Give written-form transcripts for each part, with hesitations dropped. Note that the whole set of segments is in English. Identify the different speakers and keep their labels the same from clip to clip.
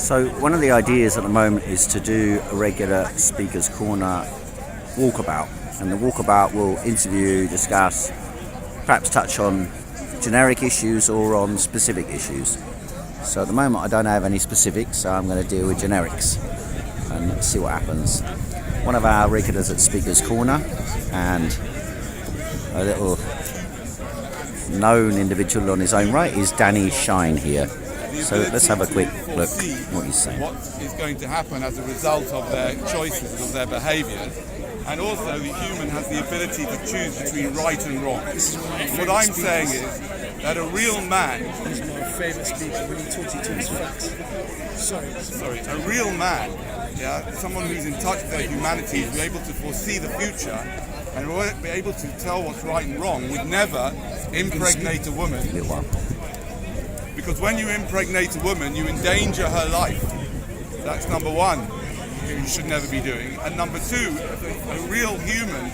Speaker 1: So one of the ideas at the moment is to do a regular Speaker's Corner walkabout, and the walkabout will interview, discuss, perhaps touch on generic issues or on specific issues. So at the moment I don't have any specifics, so I'm going to deal with generics and see what happens. One of our regulars at Speaker's Corner and a little known individual on his own right is Danny Shine here. So let's have a quick look what he's saying.
Speaker 2: What is going to happen as a result of their choices, of their behaviour, and also the human has the ability to choose between right and wrong. What I'm saying is that a real man, a real man, someone who's in touch with their humanity, is able to foresee the future and will be able to tell what's right and wrong, would never impregnate a woman. Because when you impregnate a woman, you endanger her life. That's number one, you should never be doing. And number two, a real human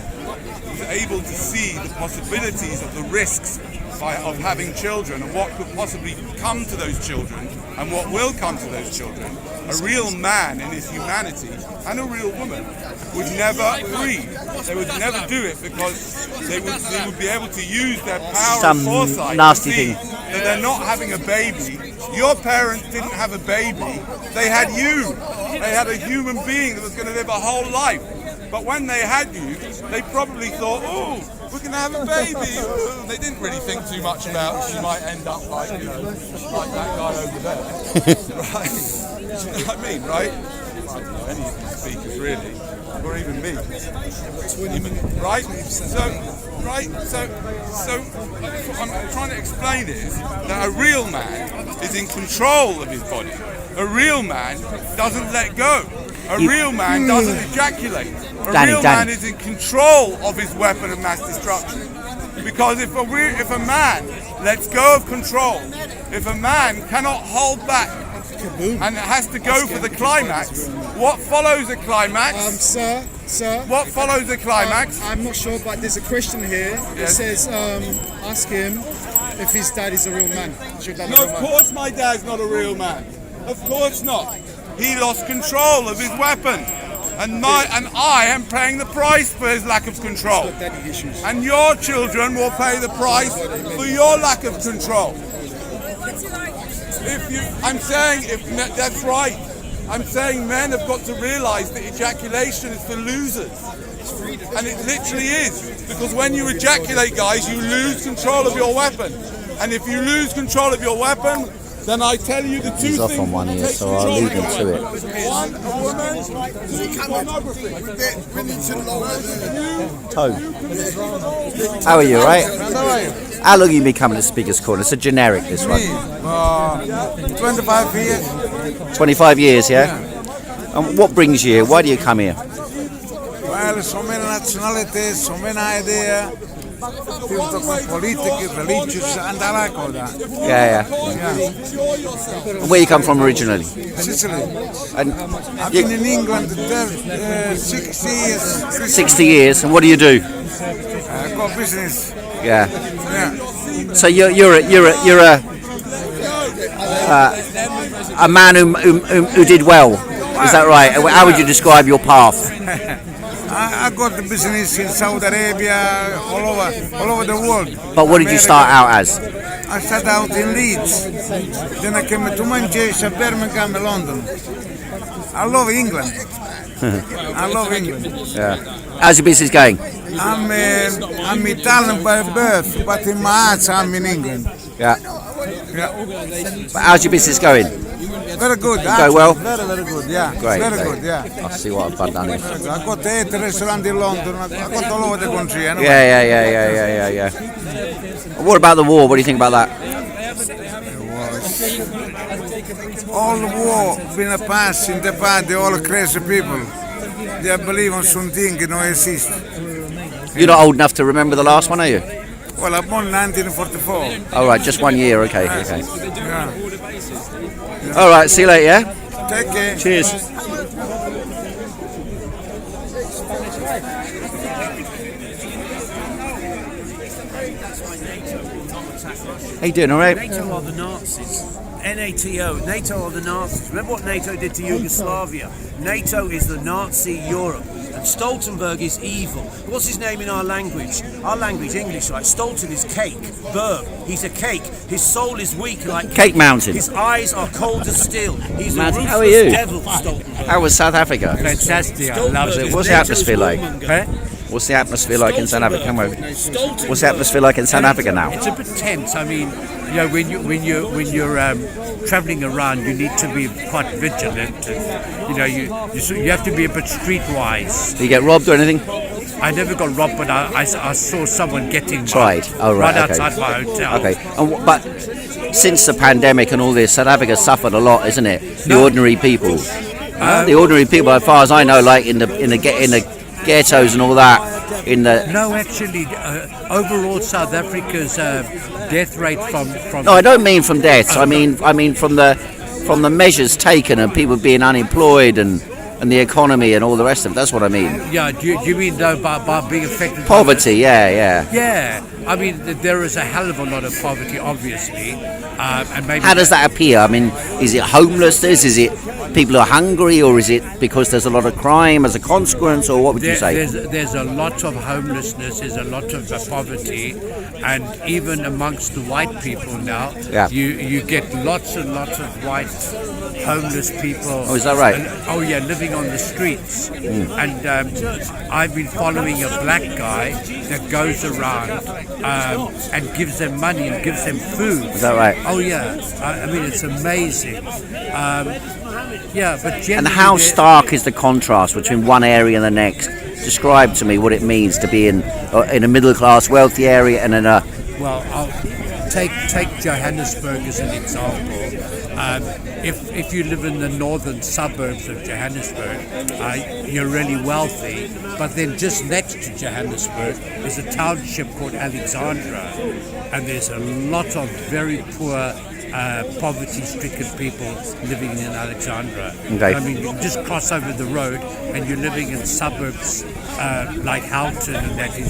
Speaker 2: is able to see the possibilities of the risks of having children and what could possibly come to those children and what will come to those children. A real man in his humanity and a real woman would never breed. They would never do it because they would be able to use their power and foresight to see that they're not having a baby. Your parents didn't have a baby, they had you. They had a human being that was going to live a whole life. But when they had you, they probably thought, oh, we're going to have a baby. They didn't really think too much about she might end up like, like that guy over there. Right? Do you know what I mean, right? I don't know any of these speakers really, or even me. Right? So what I'm trying to explain is that a real man is in control of his body. A real man doesn't let go. A real man doesn't ejaculate. A real man is in control of his weapon of mass destruction. Because if a man lets go of control, if a man cannot hold back and has to go for the climax, what follows a climax?
Speaker 3: Sir.
Speaker 2: What follows a climax?
Speaker 3: I'm not sure, but there's a question here. It says, ask him if his dad is a real man.
Speaker 2: No, of course my dad's not a real man. Of course not. He lost control of his weapon. And I am paying the price for his lack of control. And your children will pay the price for your lack of control. That's right. I'm saying men have got to realise that ejaculation is for losers. And it literally is. Because when you ejaculate, guys, you lose control of your weapon. And if you lose control of your weapon, then I tell you the two
Speaker 1: He's
Speaker 2: things.
Speaker 1: off on one here, so I'll leave him to it.
Speaker 2: One, a woman, pornography.
Speaker 1: Toe. How are you, right? How long have you been coming to Speaker's Corner? It's a generic, this one.
Speaker 4: 25 years.
Speaker 1: 25 years, yeah? And what brings you here? Why do you come here?
Speaker 4: Well, so many nationalities, so many ideas. Politics, religious, and I like all that.
Speaker 1: Yeah. And where you come from originally?
Speaker 4: Sicily.
Speaker 1: And
Speaker 4: I've been in England 60 years.
Speaker 1: 60 years, and what do you do?
Speaker 4: I got business.
Speaker 1: Yeah. So you're a man who did well. Is that right? How would you describe your path?
Speaker 4: I got the business in Saudi Arabia, all over the world.
Speaker 1: But what did you start out as?
Speaker 4: I started out in Leeds. Then I came to Manchester, Birmingham, and London. I love England. I love England.
Speaker 1: Yeah. How's your business going?
Speaker 4: I'm Italian by birth, but in my heart I'm in England.
Speaker 1: Yeah. But how's your business going?
Speaker 4: Very good.
Speaker 1: Go well?
Speaker 4: Very good, yeah.
Speaker 1: Great.
Speaker 4: Good, yeah.
Speaker 1: I'll see what I've done here.
Speaker 4: I got 8 restaurants in London. I got all over the country. Anyway.
Speaker 1: Yeah. What about the war? What do you think about that?
Speaker 4: All the war been a past in the past. They all crazy people. They believe on something you don't exist.
Speaker 1: You're not old enough to remember the last one, are you?
Speaker 4: Well, I'm born in 1944.
Speaker 1: All right, just 1 year. Okay.
Speaker 4: Yeah.
Speaker 1: All right, see you later, yeah?
Speaker 4: Take care.
Speaker 1: Cheers. How you doing, all right?
Speaker 5: NATO are the Nazis. NATO. NATO are the Nazis. Remember what NATO did to Yugoslavia? NATO is the Nazi Europe. And Stoltenberg is evil. What's his name in our language? Our language, English, right? Stolten is cake. Berg, he's a cake. His soul is weak like
Speaker 1: Cake Mountain.
Speaker 5: His eyes are cold as steel. He's a
Speaker 1: Matt,
Speaker 5: ruthless
Speaker 1: how are you?
Speaker 5: devil, Stoltenberg.
Speaker 1: How was South Africa?
Speaker 6: Fantastic, I love it.
Speaker 1: What's the atmosphere like?
Speaker 6: Huh?
Speaker 1: What's the atmosphere like in South Africa? Come over.
Speaker 5: Stoltenberg.
Speaker 1: What's the atmosphere like in South Africa now?
Speaker 6: It's a bit tense. I mean, you know, when you're traveling around, you need to be quite vigilant. And, you know, you have to be a bit streetwise.
Speaker 1: Do you get robbed or anything?
Speaker 6: I never got robbed, but I saw someone getting
Speaker 1: Tried. Oh, right, okay.
Speaker 6: outside my hotel.
Speaker 1: Okay. But since the pandemic and all this, South Africa suffered a lot, isn't it? The ordinary people. The ordinary people, as far as I know, like in the ghettos and all that.
Speaker 6: No, actually, overall South Africa's death rate from.
Speaker 1: No, I don't mean from deaths. I mean from the measures taken and people being unemployed and the economy and all the rest of it. That's what I mean.
Speaker 6: Yeah, do you mean though by being affected?
Speaker 1: Poverty, yeah.
Speaker 6: Yeah, I mean there is a hell of a lot of poverty, obviously, and maybe.
Speaker 1: How does that appear? I mean, is it homelessness? Is it people are hungry, or is it because there's a lot of crime as a consequence, or what would you say?
Speaker 6: There's a lot of homelessness, there's a lot of poverty, and even amongst the white people now, you get lots and lots of white homeless people.
Speaker 1: Oh, is that right?
Speaker 6: Living on the streets. And I've been following a black guy that goes around and gives them money and gives them food.
Speaker 1: Is that right?
Speaker 6: Oh yeah, I mean it's amazing. But
Speaker 1: and how stark is the contrast between one area and the next? Describe to me what it means to be in a middle class, wealthy area and in a.
Speaker 6: Well, I'll take Johannesburg as an example. If you live in the northern suburbs of Johannesburg, you're really wealthy. But then just next to Johannesburg is a township called Alexandra, and there's a lot of very poor. Poverty-stricken people living in Alexandra.
Speaker 1: Okay.
Speaker 6: I mean, you just cross over the road and you're living in suburbs like Houghton and that in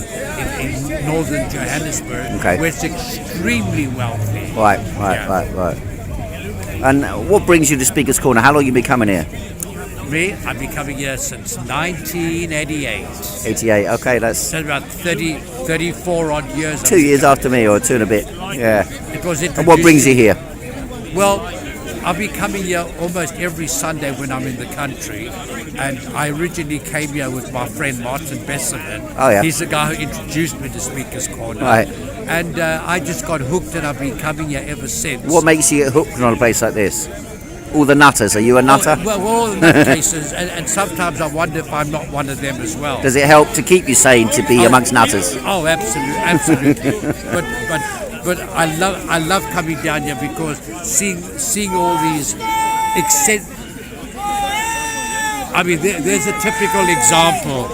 Speaker 6: northern Johannesburg, where it's extremely wealthy.
Speaker 1: Right. And what brings you to Speaker's Corner? How long have you been coming here?
Speaker 6: Me? I've been coming here since 1988.
Speaker 1: 88, okay, that's
Speaker 6: about 34 odd years.
Speaker 1: 2 years after me, or two and a bit. Yeah.
Speaker 6: It was
Speaker 1: and what brings you here?
Speaker 6: Well, I'll be coming here almost every Sunday when I'm in the country, and I originally came here with my friend Martin Besselin.
Speaker 1: Oh yeah.
Speaker 6: He's the guy who introduced me to Speaker's Corner.
Speaker 1: Right.
Speaker 6: And I just got hooked, and I've been coming here ever since.
Speaker 1: What makes you get hooked on a place like this? All the nutters. Are you a nutter?
Speaker 6: Well, all the nutcases, and sometimes I wonder if I'm not one of them as well.
Speaker 1: Does it help to keep you sane to be amongst nutters?
Speaker 6: Oh, absolutely. But I love coming down here because seeing all these I mean, there's a typical example.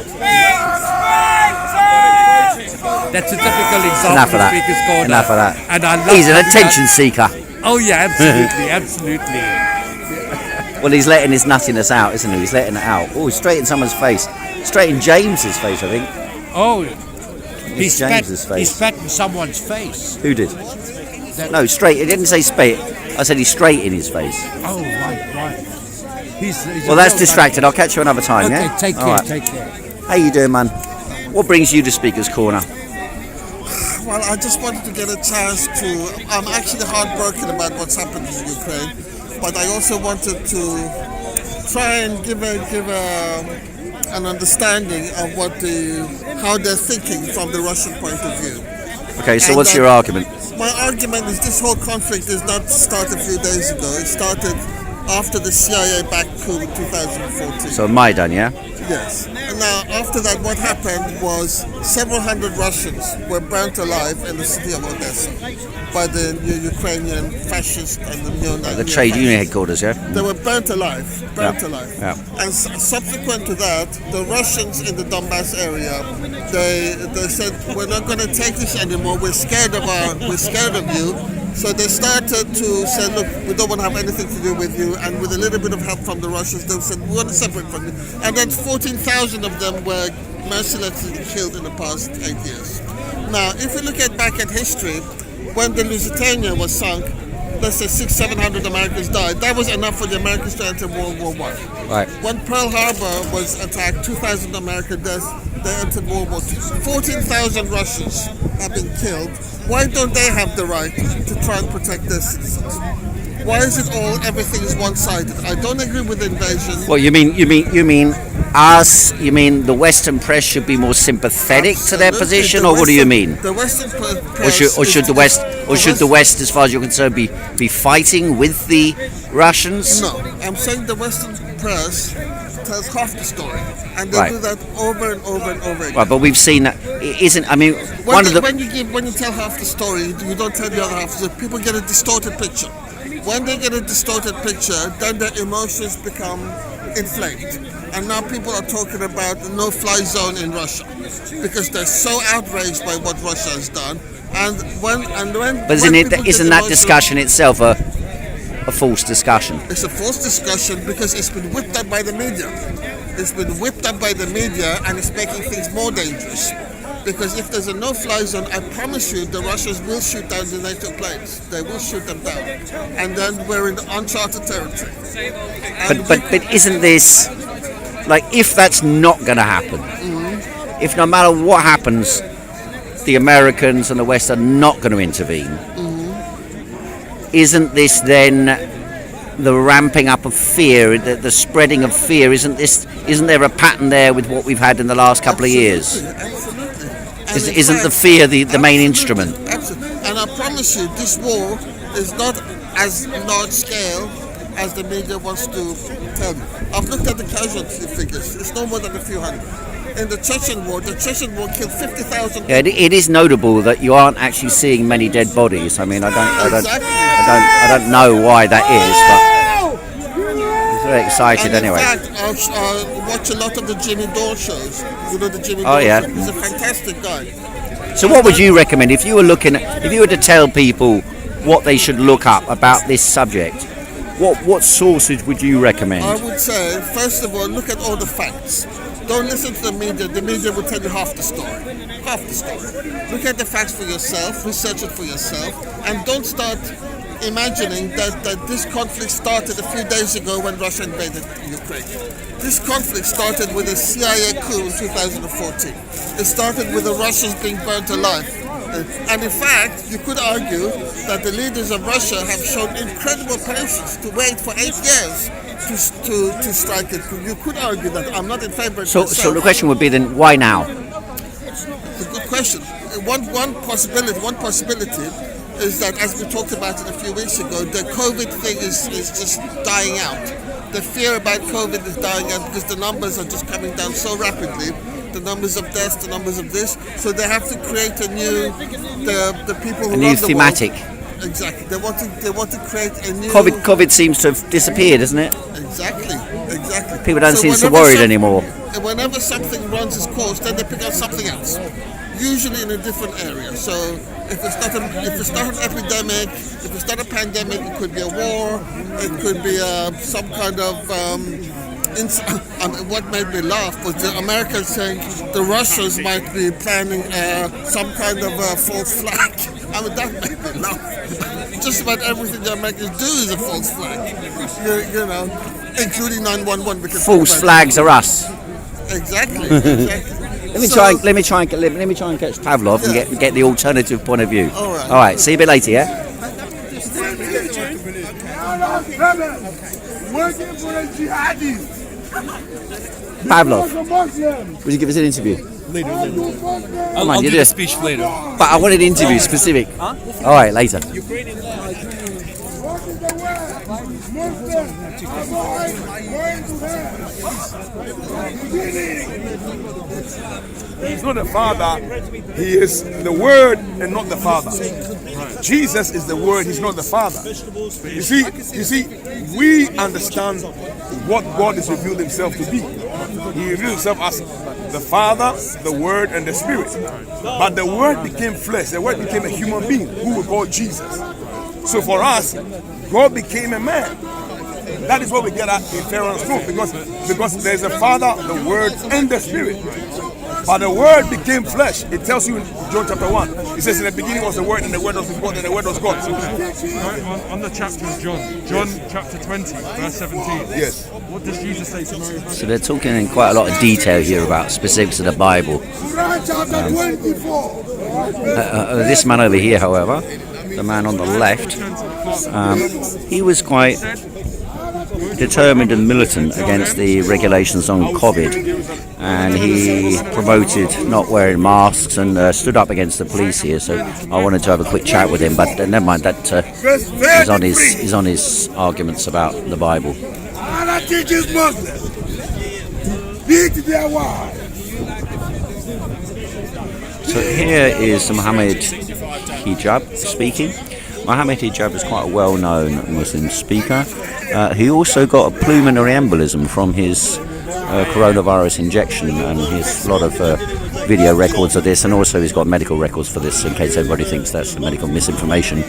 Speaker 6: That's a typical example.
Speaker 1: Enough of that.
Speaker 6: Speaker's Corner.
Speaker 1: Enough of that.
Speaker 6: And I love
Speaker 1: He's an attention seeker.
Speaker 6: Oh yeah, absolutely.
Speaker 1: Well, he's letting his nuttiness out, isn't he? He's letting it out. Oh, straight in someone's face. Straight in James's face, I think.
Speaker 6: Oh, he
Speaker 1: James's face.
Speaker 6: He spat in someone's face.
Speaker 1: Who did? No, straight. It didn't say spit. I said he's straight in his face.
Speaker 6: Oh, right. He's
Speaker 1: well, that's distracted. I'll catch you another time,
Speaker 6: okay,
Speaker 1: yeah?
Speaker 6: Take care,
Speaker 1: right.
Speaker 6: Take care.
Speaker 1: How you doing, man? What brings you to Speaker's Corner?
Speaker 7: Well, I just wanted to get a chance to... I'm actually heartbroken about what's happened in Ukraine, but I also wanted to try and give an understanding of how they're thinking from the Russian point of view.
Speaker 1: Okay, so what's your argument?
Speaker 7: My argument is this whole conflict did not start a few days ago. It started after the CIA-backed coup in 2014.
Speaker 1: So Maidan, yeah?
Speaker 7: Yes. And now, after that, what happened was several hundred Russians were burnt alive in the city of Odessa by the Ukrainian fascist and the neo-Nazi.
Speaker 1: The trade union headquarters, yeah?
Speaker 7: They were burnt alive.
Speaker 1: Yeah.
Speaker 7: And subsequent to that, the Russians in the Donbass area, they said, we're not going to take this anymore. We're scared of you. So they started to say, look, we don't want to have anything to do with you. And with a little bit of help from the Russians, they said, we want to separate from you. And then 14,000 of them were mercilessly killed in the past 8 years. Now, if we look back at history, when the Lusitania was sunk, let's say 600-700 Americans died. That was enough for the Americans to enter World War I.
Speaker 1: Right.
Speaker 7: When Pearl Harbor was attacked, 2,000 American deaths, they entered World War II. 14,000 Russians have been killed. Why don't they have the right to try and protect their citizens? Why is it everything is one-sided? I don't agree with invasion.
Speaker 1: Well, you mean us? You mean the Western press should be more sympathetic to their position, or what do you mean?
Speaker 7: The Western
Speaker 1: Or should the West, as far as you're concerned, be fighting with the Russians?
Speaker 7: No, I'm saying the Western press tells half the story, and they do that over and over and over again.
Speaker 1: Right, but we've seen that. Isn't? I mean,
Speaker 7: when you tell half the story, you don't tell the other half. So people get a distorted picture. When they get a distorted picture, then their emotions become inflamed. And now people are talking about the no-fly zone in Russia because they're so outraged by what Russia has done. But
Speaker 1: isn't that discussion itself a false discussion?
Speaker 7: It's a false discussion because it's been whipped up by the media. It's been whipped up by the media, and it's making things more dangerous. Because if there's a no-fly zone, I promise you, the Russians will shoot down the NATO planes. They will shoot them down, and then we're in uncharted territory.
Speaker 1: But isn't this like, if that's not going to happen?
Speaker 7: Mm-hmm.
Speaker 1: If no matter what happens, the Americans and the West are not going to intervene?
Speaker 7: Mm-hmm.
Speaker 1: Isn't this then the ramping up of fear, the spreading of fear? Isn't there a pattern there with what we've had in the last couple of years?
Speaker 7: Absolutely.
Speaker 1: Isn't the fear the main instrument?
Speaker 7: Absolutely. And I promise you, this war is not as large scale as the media wants to tell you. I've looked at the casualty figures. It's no more than a few hundred. In the Chechen war killed 50,000 people.
Speaker 1: Yeah, it is notable that you aren't actually seeing many dead bodies. I mean, I don't know why that is, but it's very excited anyway.
Speaker 7: In fact, I watch a lot of the Jimmy Dore shows. You know the Jimmy
Speaker 1: Dore
Speaker 7: show?
Speaker 1: Yeah.
Speaker 7: He's a fantastic guy.
Speaker 1: So what would you recommend if you were to tell people what they should look up about this subject? What sources would you recommend?
Speaker 7: I would say, first of all, look at all the facts. Don't listen to the media. The media will tell you half the story. Half the story. Look at the facts for yourself, research it for yourself, and don't start imagining that this conflict started a few days ago when Russia invaded Ukraine. This conflict started with a CIA coup in 2014. It started with the Russians being burnt alive. And in fact, you could argue that the leaders of Russia have shown incredible patience to wait for 8 years to strike it. You could argue that. I'm not in favor of it.
Speaker 1: So the question would be then, why now?
Speaker 7: It's a good question. One possibility is that, as we talked about it a few weeks ago, the COVID thing is just dying out. The fear about COVID is dying out because the numbers are just coming down so rapidly. The numbers of deaths, the numbers of this. So they have to create a new, the people who
Speaker 1: a new thematic.
Speaker 7: Exactly. They want to create a new.
Speaker 1: COVID seems to have disappeared, isn't it?
Speaker 7: Exactly.
Speaker 1: People don't seem so worried anymore.
Speaker 7: Whenever something runs its course, then they pick up something else, usually in a different area. So if it's not an epidemic, if it's not a pandemic, it could be a war, it could be some kind of. What made me laugh was the Americans saying the Russians might be planning some kind of false flag. I mean, that made me laugh. Just about everything the Americans do is a false flag. You know, including 911. Because
Speaker 1: false flags are us.
Speaker 7: Exactly.
Speaker 1: Let me try and catch Pavlov and get the alternative point of view.
Speaker 7: All right.
Speaker 1: All right. See you a bit later, yeah.
Speaker 8: Working for the jihadists.
Speaker 1: Pavlov, would you give us an interview?
Speaker 9: Later.
Speaker 1: I'll
Speaker 9: do the speech later.
Speaker 1: But I want an interview specific. Huh? All right, later.
Speaker 8: He's not the Father, he is the Word and not the Father. Jesus is the Word, he's not the Father. You see, we understand what God has revealed himself to be. He revealed himself as the Father, the Word, and the Spirit. But the Word became flesh, the Word became a human being who we call Jesus. So for us, God became a man. That is what we get our inference from, because there's a Father, the Word, and the Spirit. But the word became flesh. It tells you in John chapter 1. It says in the beginning was the word, and the word was with God, and the word was God.
Speaker 9: On the chapter of John chapter 20, verse 17.
Speaker 8: Yes.
Speaker 9: What does Jesus say to Mary?
Speaker 1: So they're talking in quite a lot of detail here about specifics of the Bible. This man over here, however, the man on the left, he was quite determined and militant against the regulations on COVID, and he promoted not wearing masks and stood up against the police here. So I wanted to have a quick chat with him, but never mind, that he's on his arguments about the Bible.
Speaker 8: Allah teaches Muslims beat their wives.
Speaker 1: So here is Mohammed Hijab speaking. Mohammed Hijab is quite a well-known Muslim speaker. He also got a pulmonary embolism from his coronavirus injection, and he's a lot of video records of this, and also he's got medical records for this in case everybody thinks that's medical misinformation.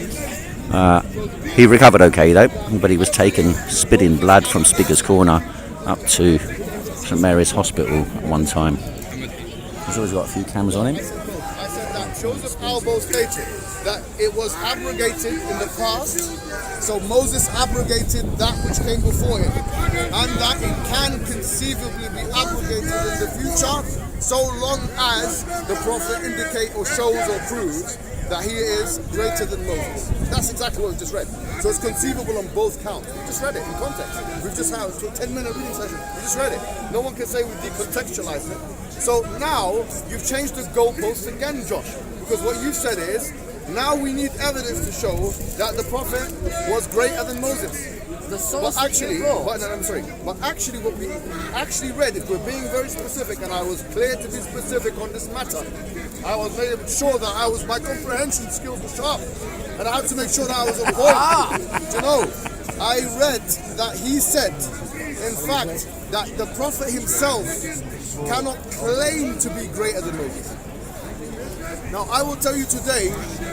Speaker 1: He recovered okay though, but he was taken spitting blood from Speaker's Corner up to St Mary's Hospital at one time. He's always got a few cameras on him.
Speaker 10: I said that Joseph Albo stated that it was abrogated in the past, so Moses abrogated that which came before him, and that it can conceivably be abrogated in the future, so long as the prophet indicates or shows or proves that he is greater than Moses. That's exactly what we just read. So it's conceivable on both counts. We just read it in context. We've just had a 10-minute reading session. We just read it. No one can say we decontextualized it. So now you've changed the goalposts again, Josh, because what you said is now we need evidence to show that the prophet was greater than Moses. But actually, what we actually read, if we're being very specific, and I was clear to be specific on this matter, I was making sure that my comprehension skills were sharp, and I had to make sure that I was on point. You know, I read that he said, in fact, that the prophet himself cannot claim to be greater than Moses. Now, I will tell you today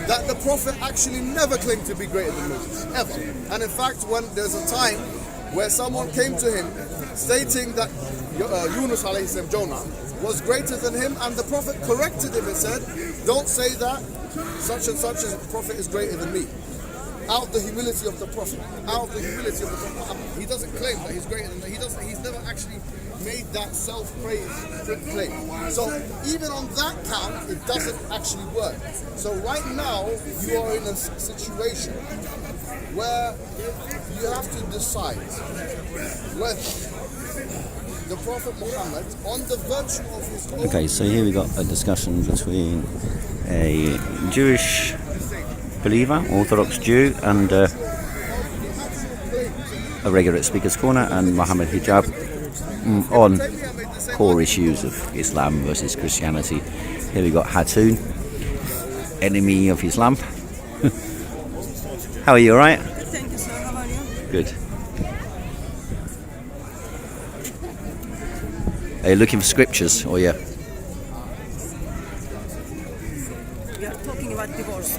Speaker 10: that the prophet actually never claimed to be greater than Moses, ever. And in fact, when there's a time where someone came to him stating that Yunus alayhi salam, Jonah, was greater than him, and the prophet corrected him and said, don't say that such and such a prophet is greater than me. Out of the humility of the prophet. Out of the humility of the prophet. He doesn't claim that he's greater than that. He's never actually made that self-praise claim. So even on that count, it doesn't actually work. So right now, you are in a situation where you have to decide whether the Prophet Muhammad, on the virtue of his own...
Speaker 1: Okay, so here we got a discussion between a Jewish believer, Orthodox Jew, and a regular at Speaker's Corner, and Mohammed Hijab on core issues of Islam versus Christianity. Here we got Hatun, enemy of Islam. How are you, alright?
Speaker 11: Thank you, sir. How are you?
Speaker 1: Good. Are you looking for scriptures, or yeah?
Speaker 11: We are talking about divorce.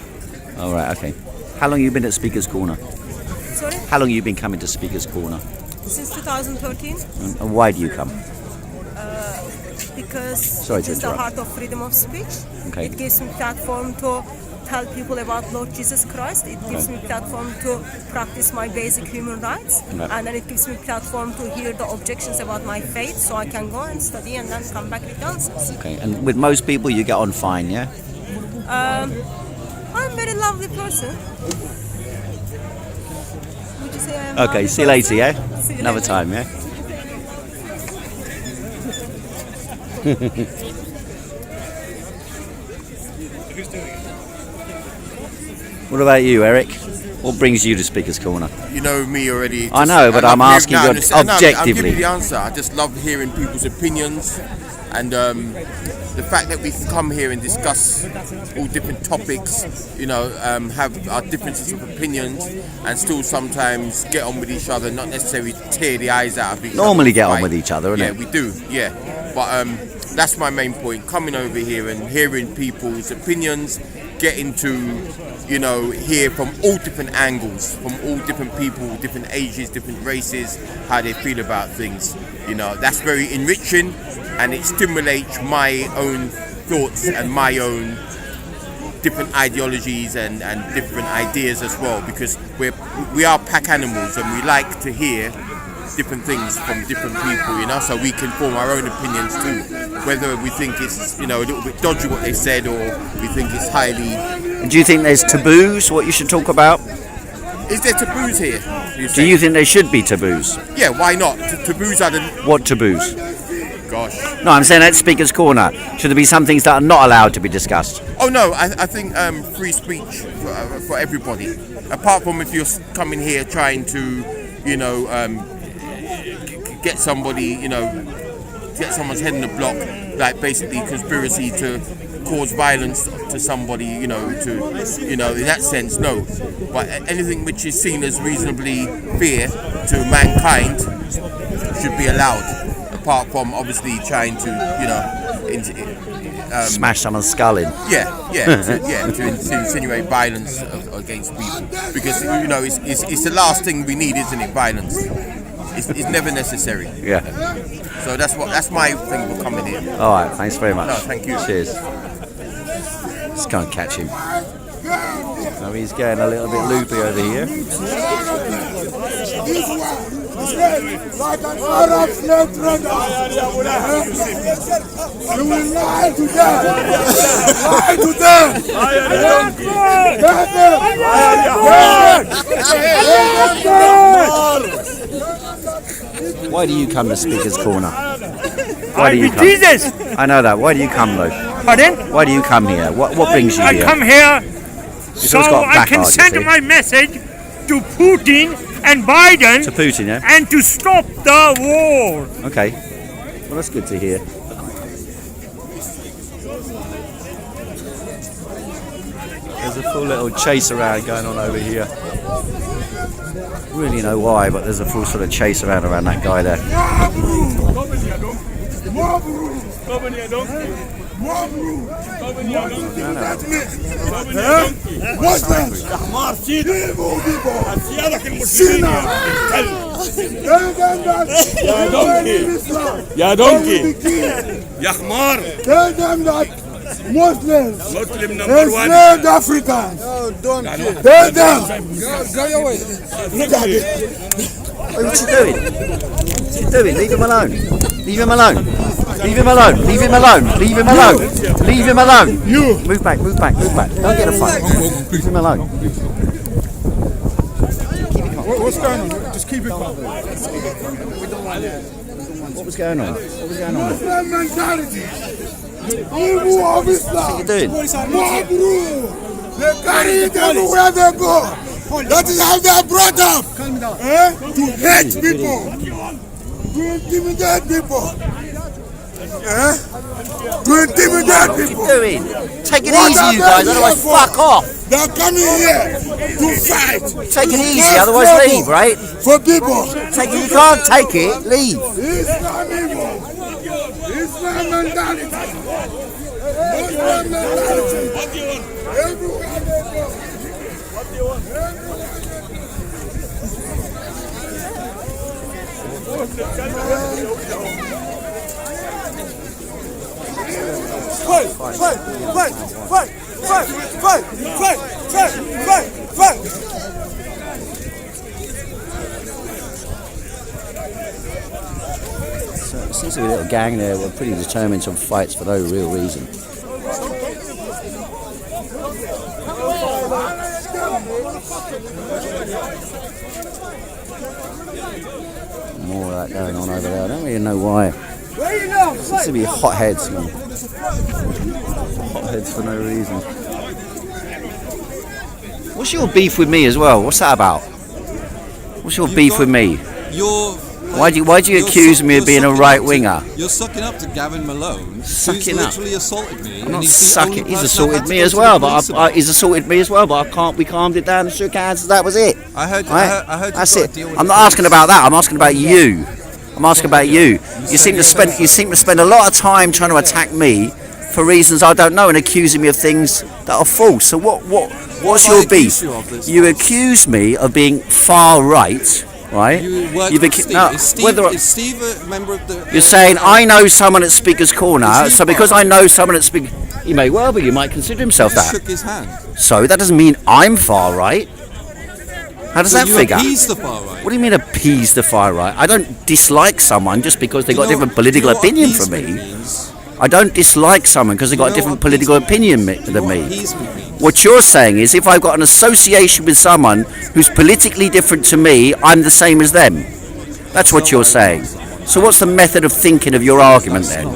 Speaker 1: All right, okay. How long have you been at Speaker's Corner?
Speaker 11: Sorry?
Speaker 1: How long have you been coming to Speaker's Corner?
Speaker 11: Since 2013.
Speaker 1: And why do you come?
Speaker 11: Because
Speaker 1: Sorry
Speaker 11: it
Speaker 1: to
Speaker 11: is the
Speaker 1: interrupt.
Speaker 11: heart of freedom of speech.
Speaker 1: Okay.
Speaker 11: It gives me platform to tell people about Lord Jesus Christ. It gives me platform to practice my basic human rights.
Speaker 1: Okay.
Speaker 11: And then it gives me platform to hear the objections about my faith, so I can go and study and then come back with answers.
Speaker 1: Okay, and with most people you get on fine, yeah?
Speaker 11: I'm a very lovely person. Would you say I am a
Speaker 1: Okay,
Speaker 11: lovely
Speaker 1: see you later,
Speaker 11: person?
Speaker 1: yeah?
Speaker 11: See you
Speaker 1: Another
Speaker 11: later.
Speaker 1: time, yeah? What about you, Eric? What brings you to Speaker's Corner?
Speaker 12: You know me already.
Speaker 1: I know, but I'm asking you
Speaker 12: I'll
Speaker 1: objectively.
Speaker 12: give you the answer. I just love hearing people's opinions, and the fact that we can come here and discuss all different topics, you know, have our differences of opinions, and still sometimes get on with each other, not necessarily tear the eyes out of each other.
Speaker 1: Normally get on with each other, innit?
Speaker 12: Yeah, we do, yeah. But that's my main point, coming over here and hearing people's opinions, getting to, you know, hear from all different angles, from all different people, different ages, different races, how they feel about things. You know, that's very enriching, and it stimulates my own thoughts and my own different ideologies and different ideas as well, because we are pack animals and we like to hear different things from different people, you know, so we can form our own opinions too, whether we think it's, you know, a little bit dodgy what they said, or we think it's highly.
Speaker 1: And do you think there's taboos, what you should talk about?
Speaker 12: Is there taboos here?
Speaker 1: Do you think there should be taboos?
Speaker 12: Yeah, why not? Taboos are the...
Speaker 1: What taboos?
Speaker 12: Gosh.
Speaker 1: No, I'm saying at Speaker's Corner. Should there be some things that are not allowed to be discussed?
Speaker 12: Oh no, I think free speech for everybody. Apart from if you're coming here trying to, you know, get somebody, you know, get someone's head in the block, like basically conspiracy to cause violence to somebody, you know, in that sense, no. But anything which is seen as reasonably fair to mankind should be allowed. Apart from obviously trying to, you know,
Speaker 1: smash someone's skull in.
Speaker 12: To insinuate violence against people, because you know it's the last thing we need, isn't it? Violence. It's never necessary.
Speaker 1: Yeah.
Speaker 12: So that's my thing for coming here.
Speaker 1: All right. Thanks very much.
Speaker 12: No, thank you.
Speaker 1: Cheers. Let's go and catch him. Oh, he's getting a little bit loopy over here.
Speaker 13: Like an Arab slave trader. You will lie to them. Lie to them.
Speaker 1: Why do you come to Speaker's Corner?
Speaker 14: Why do you come? Jesus.
Speaker 1: I know that. Why do you come though?
Speaker 14: Pardon?
Speaker 1: Why do you come here? What brings you here?
Speaker 14: I come here so I can send my message to Putin and Biden.
Speaker 1: To Putin, yeah?
Speaker 14: And to stop the war.
Speaker 1: Okay. Well, that's good to hear. There's a full little chase around going on over here. Really know why, but there's a full sort of chase around that guy there.
Speaker 13: يا دونكي يا حمار tell them that Muslims enslaved Africans. Tell them. Go your way.
Speaker 1: What are you doing? What's he doing? Leave him alone. Leave him alone. Leave him alone. Leave him alone. Leave him alone. Leave him alone.
Speaker 13: You.
Speaker 1: Move back. Move back. Move back. Don't get a fight. Leave him alone.
Speaker 3: What's going on? Just keep it calm.
Speaker 1: What was going on? What was going on?
Speaker 13: Muslim mentality. Evil of Islam.
Speaker 1: What are you doing?
Speaker 13: They carry it everywhere they go. That is how they are brought up. To hate people. To intimidate people. To intimidate people.
Speaker 1: What are you doing? Take it easy, you guys, otherwise fuck off.
Speaker 13: They're coming here to fight.
Speaker 1: Take it easy, otherwise leave, right?
Speaker 13: For people.
Speaker 1: Take it, you can't take it, leave.
Speaker 13: Islam evil. Islam mentality. Muslim mentality. Everywhere they go. What do you want? Fight! Fight! Fight! Fight! Fight! Fight! Fight! Fight! Fight! Fight!
Speaker 1: So it seems to be a little gang there. We're pretty determined to fight for no real reason. More of that going on over there. I don't really know why. Seems to be hotheads, man. Hotheads for no reason. What's your beef with me as well? What's that about? What's your beef with me? Why do you accuse me of being a right winger?
Speaker 15: You're sucking up to Gavin Malone.
Speaker 1: Sucking up.
Speaker 15: Literally assaulted me.
Speaker 1: I'm not sucking. He's assaulted me as well, but he's assaulted me as well. But we calmed it down and shook hands. That was it.
Speaker 15: I heard.
Speaker 1: That's it. I'm not asking about that. I'm asking about you. I'm asking about you. You seem to spend a lot of time trying to attack me for reasons I don't know and accusing me of things that are false. So what's your beef? You accuse me of being far right. right?
Speaker 15: You work
Speaker 1: You've
Speaker 15: with
Speaker 1: been-
Speaker 15: Steve.
Speaker 1: no,
Speaker 15: Is Steve,
Speaker 1: whether-
Speaker 15: is Steve a member of the...
Speaker 1: You're saying I know someone at Speaker's Corner,
Speaker 15: Is he
Speaker 1: so because
Speaker 15: far
Speaker 1: I know someone at Speaker, he may well be. He might consider himself
Speaker 15: just
Speaker 1: that.
Speaker 15: shook his hand.
Speaker 1: So that doesn't mean I'm far right. How does
Speaker 15: So
Speaker 1: that
Speaker 15: you
Speaker 1: figure?
Speaker 15: appease the far right.
Speaker 1: What do you mean appease the far right? I don't dislike someone just because they
Speaker 15: Do
Speaker 1: got
Speaker 15: you
Speaker 1: a different
Speaker 15: know-
Speaker 1: political
Speaker 15: do you know what
Speaker 1: opinion from
Speaker 15: appeasement
Speaker 1: me.
Speaker 15: means?
Speaker 1: I don't dislike someone because they got a different political opinion than
Speaker 15: Do you know what
Speaker 1: me.
Speaker 15: appeasement means?
Speaker 1: What you're saying is if I've got an association with someone who's politically different to me, I'm the same as them. That's what you're saying. So what's the method of thinking of your argument then?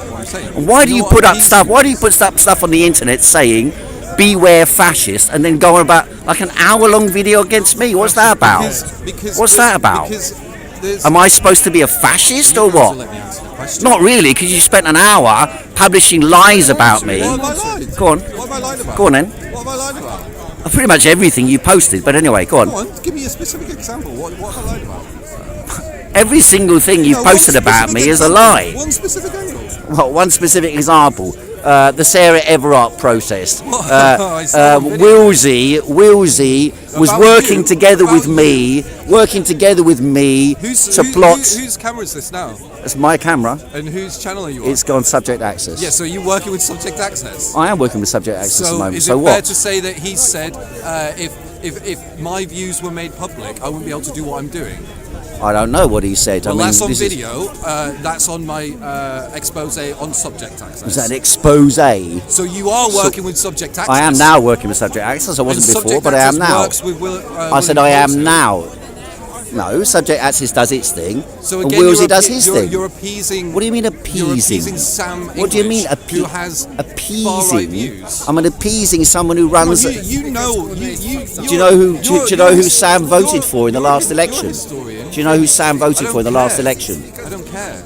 Speaker 1: And why do you put up stuff? Why do you put stuff on the internet saying beware fascist and then go on about like an hour-long video against me? What's that about? What's that about? Am I supposed to be a fascist or what? Not really, because you spent an hour publishing lies about me.
Speaker 15: What have I lied?
Speaker 1: Go on.
Speaker 15: What have I lied about?
Speaker 1: Go on then.
Speaker 15: What have I lied about?
Speaker 1: Pretty much everything you posted, but anyway, go on.
Speaker 15: Go on, give me a specific example. What have I lied about?
Speaker 1: Every single thing you
Speaker 15: No,
Speaker 1: posted
Speaker 15: one
Speaker 1: about me
Speaker 15: specific
Speaker 1: is a
Speaker 15: example.
Speaker 1: lie.
Speaker 15: One specific angle.
Speaker 1: Well, one specific example. The Sarah Everard process.
Speaker 15: I saw the video.
Speaker 1: Wilsey was
Speaker 15: About
Speaker 1: working
Speaker 15: you?
Speaker 1: together
Speaker 15: About
Speaker 1: with me, to plot.
Speaker 15: Whose camera is this now?
Speaker 1: It's my camera.
Speaker 15: And whose channel are you on?
Speaker 1: It's gone subject access.
Speaker 15: Yeah, so you're working with subject access.
Speaker 1: I am working with subject access at the
Speaker 15: So
Speaker 1: moment.
Speaker 15: is
Speaker 1: So
Speaker 15: it fair
Speaker 1: what?
Speaker 15: to say that he said if my views were made public, I wouldn't be able to do what I'm doing?
Speaker 1: I don't know what he said.
Speaker 15: Well,
Speaker 1: I mean,
Speaker 15: that's on
Speaker 1: this is-
Speaker 15: video. That's on my expose on subject access.
Speaker 1: Is that an expose?
Speaker 15: So you are working with subject access.
Speaker 1: I am now working with subject access. I wasn't
Speaker 15: And
Speaker 1: before,
Speaker 15: subject
Speaker 1: but I am
Speaker 15: access
Speaker 1: now.
Speaker 15: works with
Speaker 1: I said I
Speaker 15: William
Speaker 1: am
Speaker 15: Wilson.
Speaker 1: now. No, subject access does its thing,
Speaker 15: So
Speaker 1: and
Speaker 15: again,
Speaker 1: Wilsey does his
Speaker 15: you're,
Speaker 1: thing.
Speaker 15: You're appeasing.
Speaker 1: What do you mean
Speaker 15: You're
Speaker 1: appeasing?
Speaker 15: appeasing Sam
Speaker 1: What do you mean
Speaker 15: who has far-right
Speaker 1: appeasing?
Speaker 15: views.
Speaker 1: I'm an appeasing someone who runs.
Speaker 15: Well, you know.
Speaker 1: Do you know who? Do you know who Sam voted for in the last election? Do you know who Sam voted for in the last election?
Speaker 15: I don't care.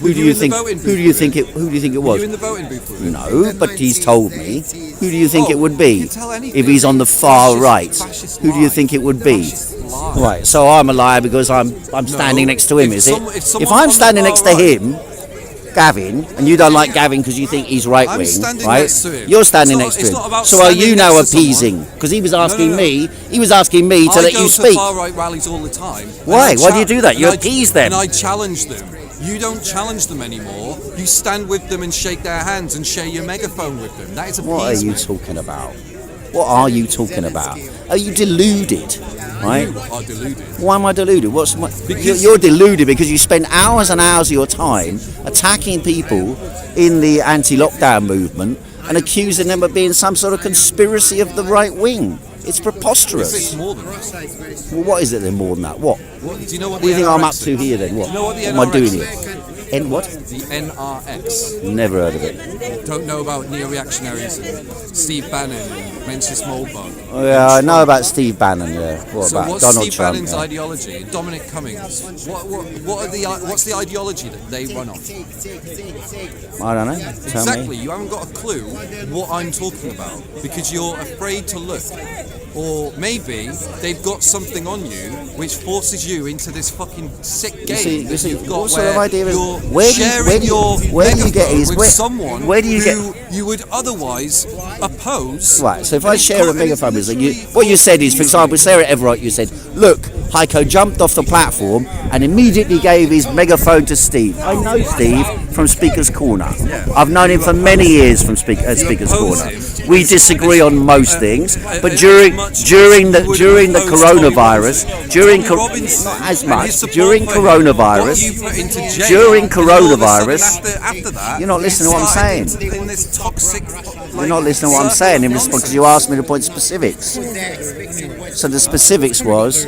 Speaker 1: Who do you think? Who do you think it? Who do you think it
Speaker 15: Were
Speaker 1: was?
Speaker 15: you in the voting booth with him?
Speaker 1: No, but he's told me. Who do you think it would be?
Speaker 15: can tell anything.
Speaker 1: If he's on the far
Speaker 15: Fascist-
Speaker 1: right,
Speaker 15: fascist
Speaker 1: who do you
Speaker 15: lie.
Speaker 1: think it would be?
Speaker 15: lie.
Speaker 1: Right. So I'm a liar because I'm standing next to him.
Speaker 15: If
Speaker 1: Is
Speaker 15: some-
Speaker 1: it?
Speaker 15: if
Speaker 1: If
Speaker 15: someone
Speaker 1: I'm
Speaker 15: on the
Speaker 1: standing
Speaker 15: far
Speaker 1: next to
Speaker 15: right-
Speaker 1: him, Gavin, and you don't like Gavin because you think he's right
Speaker 15: I'm
Speaker 1: wing,
Speaker 15: standing
Speaker 1: right?
Speaker 15: next to him.
Speaker 1: You're standing
Speaker 15: It's not-
Speaker 1: next to
Speaker 15: it's
Speaker 1: him.
Speaker 15: not about
Speaker 1: So are
Speaker 15: standing
Speaker 1: you now
Speaker 15: next to
Speaker 1: appeasing? Because he was asking
Speaker 15: no.
Speaker 1: me. He was asking me to
Speaker 15: I
Speaker 1: let
Speaker 15: go
Speaker 1: you
Speaker 15: to
Speaker 1: speak.
Speaker 15: far-right rallies all the time.
Speaker 1: Why?
Speaker 15: And I
Speaker 1: Why do you do that? You
Speaker 15: and I-
Speaker 1: appease them.
Speaker 15: And I challenge them. You don't challenge them anymore. You stand with them and shake their hands and share your megaphone with them. That is
Speaker 1: What are you
Speaker 15: appeasement.
Speaker 1: talking about? What are you talking about? Are you deluded? Right?
Speaker 15: You are deluded.
Speaker 1: Why am I deluded? You're deluded because you spend hours and hours of your time attacking people in the anti-lockdown movement and accusing them of being some sort of conspiracy of the right wing. It's preposterous.
Speaker 15: It's more than that.
Speaker 1: Well, what is it then more than that? What?
Speaker 15: What, do you know what
Speaker 1: do you
Speaker 15: the
Speaker 1: think I'm up
Speaker 15: NRX
Speaker 1: to
Speaker 15: is?
Speaker 1: here then? What?
Speaker 15: Do you know what the
Speaker 1: am I doing
Speaker 15: NRX
Speaker 1: here?
Speaker 15: is?
Speaker 1: What?
Speaker 15: The NRX.
Speaker 1: Never heard of it.
Speaker 15: Don't know about neo-reactionaries and Steve Bannon and Mencius Moldbug.
Speaker 1: Oh, yeah, I know about Steve Bannon. Yeah. What
Speaker 15: So
Speaker 1: about
Speaker 15: what's
Speaker 1: Donald
Speaker 15: Steve
Speaker 1: Trump?
Speaker 15: Bannon's
Speaker 1: yeah.
Speaker 15: ideology? And Dominic Cummings. What's the ideology that they run off?
Speaker 1: I don't know. Tell
Speaker 15: Exactly.
Speaker 1: me.
Speaker 15: You haven't got a clue what I'm talking about because you're afraid to look. Or maybe they've got something on you which forces you into this fucking sick game that you've got
Speaker 1: what sort of
Speaker 15: where
Speaker 1: idea is?
Speaker 15: you're
Speaker 1: Where do you-
Speaker 15: sharing
Speaker 1: where do you-
Speaker 15: your
Speaker 1: where do you get
Speaker 15: megaphone
Speaker 1: his-
Speaker 15: with
Speaker 1: where-
Speaker 15: someone
Speaker 1: where do you
Speaker 15: who you would otherwise oppose.
Speaker 1: Right, so if I
Speaker 15: And
Speaker 1: share a
Speaker 15: it's
Speaker 1: megaphone with you,
Speaker 15: literally
Speaker 1: what you said is, for example, Sarah Everard, you said, look, Heiko jumped off the platform and immediately gave his megaphone to Steve. I know Steve from Speaker's Corner. I've known him for many years from Speaker's Corner. We disagree on most things, but during the coronavirus, not as much, during coronavirus, you're not listening to what I'm saying.
Speaker 15: in this toxic.
Speaker 1: You're not listening to what I'm saying in response because you asked me to point specifics. So the specifics was,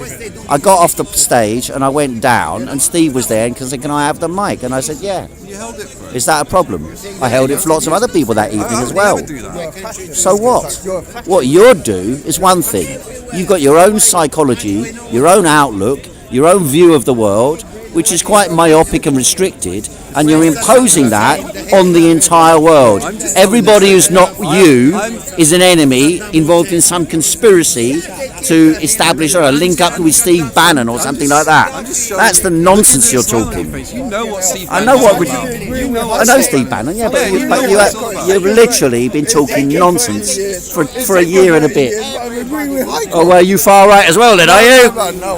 Speaker 1: I got off the stage and I went down and Steve was there and said, can I have the mic? And I said, yeah.
Speaker 15: You held it for
Speaker 1: Is that a problem? I held it for lots of other people that evening as well. So what? What you'd do is one thing. You've got your own psychology, your own outlook, your own view of the world, which is quite myopic and restricted, and you're imposing that on the entire world. Everybody who's not you is an enemy involved in some conspiracy to establish or link up with Steve Bannon or something like that. That's the nonsense you're talking.
Speaker 15: You know what Steve
Speaker 1: I know I know Steve Bannon, yeah, but you've literally been talking nonsense for a year and a bit. Oh, well, you far right as well then, are you?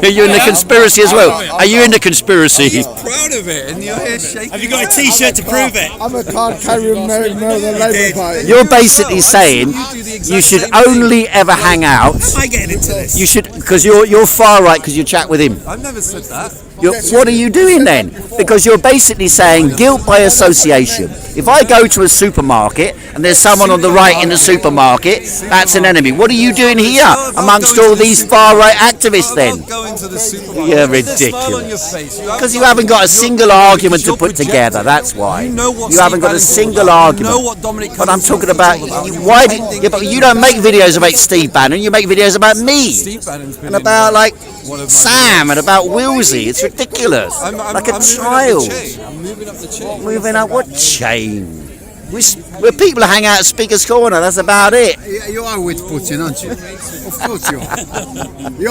Speaker 1: Are you in the conspiracy as well? Are you in the conspiracy?
Speaker 15: Proud of it, and you're here shaking.
Speaker 16: Have you got a T-shirt to prove it?
Speaker 10: I'm a card carrying member of the Labour Party.
Speaker 1: You're basically saying you should only ever hang out.
Speaker 16: How am I getting into this?
Speaker 1: You should, because you're far right because you chat with him.
Speaker 15: I've never said that.
Speaker 1: What are you doing then? Because you're basically saying guilt by association. If I go to a supermarket and there's someone on the right in the supermarket, that's an enemy. What are you doing here amongst all these far right activists then? You're ridiculous. Because you haven't got a single argument to put together, that's why. You haven't got a single argument. But I'm talking about, but you don't make videos about Steve Bannon, you make videos about me. And about like Sam and about Wilsey. It's ridiculous. Like a child.
Speaker 15: I'm moving up the chain.
Speaker 1: Moving up what chain? We're people who hang out at Speaker's Corner, that's about it.
Speaker 4: You are with Putin, aren't you? Of course you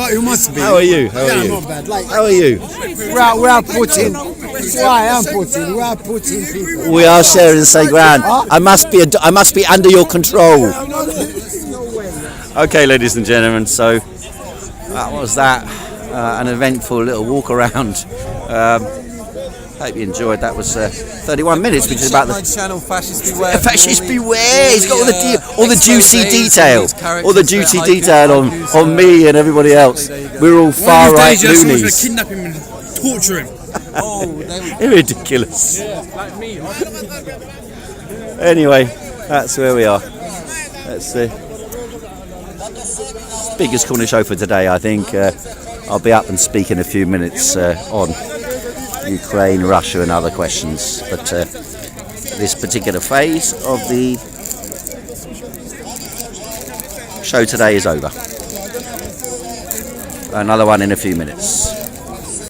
Speaker 4: are. You must be.
Speaker 1: How are you? How are you?
Speaker 4: Not bad.
Speaker 1: How are you?
Speaker 4: We are Putin. Why am Putin? We are Putin people.
Speaker 1: We are sharing the same ground. I must be under your control. Okay, ladies and gentlemen, so that was that. An eventful little walk around. Hope you enjoyed. That was 31 minutes, which is about the
Speaker 15: channel Fascist Beware.
Speaker 1: Fascist Beware. He's got all the juicy detail, all the juicy detail on me and everybody else. We're all far right loonies.
Speaker 16: Kidnap him and torture him.
Speaker 1: Ridiculous. Anyway, that's where we are. That's the Speaker's Corner show for today. I think I'll be up and speak in a few minutes on Ukraine, Russia and other questions, but this particular phase of the show today is over. Another one in a few minutes.